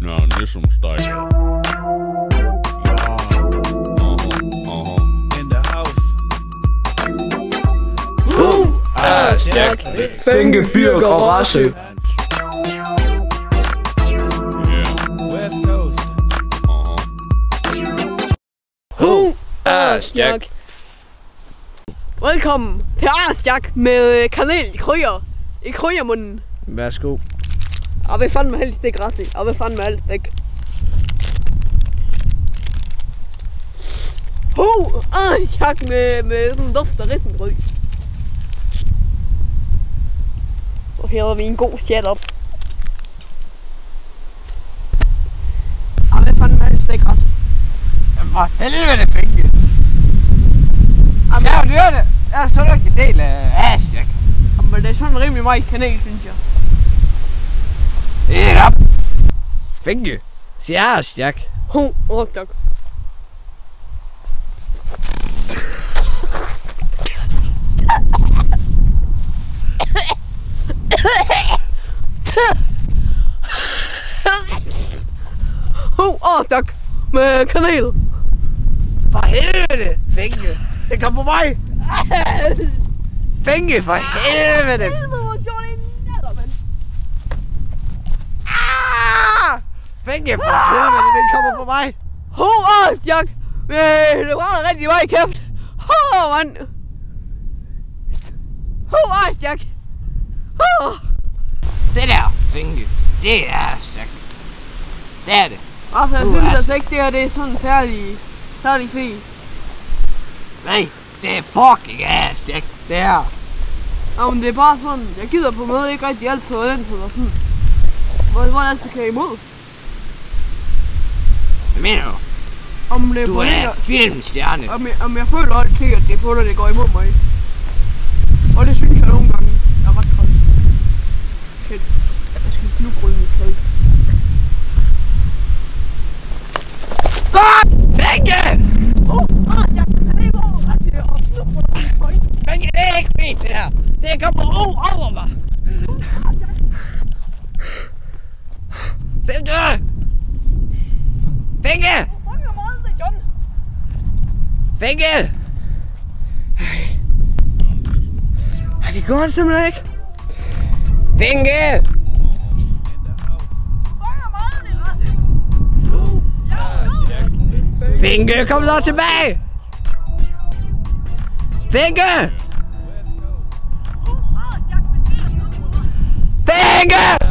Now Nissum style. In the house. Jack. Fænge, Birk og Rasse. Yeah. West Coast. Jack. Velkommen til Jack med kanel i kryddermunden. Værsgo. Og vi fandme helst ikke ret. Og vi fandme helst ikke. Jack med sådan duft af risengrød. Og her har vi en god setup. Og vi fandme helst ikke ret. Jamen for helvede, Fænge. Ja, du gør det. Jeg er så ikke en del af Jack. Men det er sådan rimelig meget kanel, synes jeg. Det er op. Fænge. Siger Jack. Jack. Tak med kanel. For helvede, Fænge. Det kom på mig. Fænge, for helvede. Fænge, for helvede, det kommer på mig. Jack. Det var rigtig meget kæft. Mand. Jack. Det der, Fænge, det er Jack. Det er det. Altså, jeg synes altså ikke, det er sådan færdig fint. Nej, det er fucking ass, Jack. Det er. Men det er bare sådan, jeg gider på måde ikke rigtig alt for den eller sådan. Hvordan kan jeg imod? Hvad mener du? Om det er Du på er filmstjerne. Om jeg føler altid, at det er på det går imod mig. Og det synes jeg nogle gange er ret koldt. Shit, jeg skal flyvrulle mit klæde. Fænge! Jeg kan ikke over, at det er flyvrulle mit klæde. Fænge, det er ikke fint det her. Det kommer over mig. Fænge! Fænge! Fænge! Det går simpelthen ikke. Fænge! Fænge, kom så tilbage! Fænge! Fænge!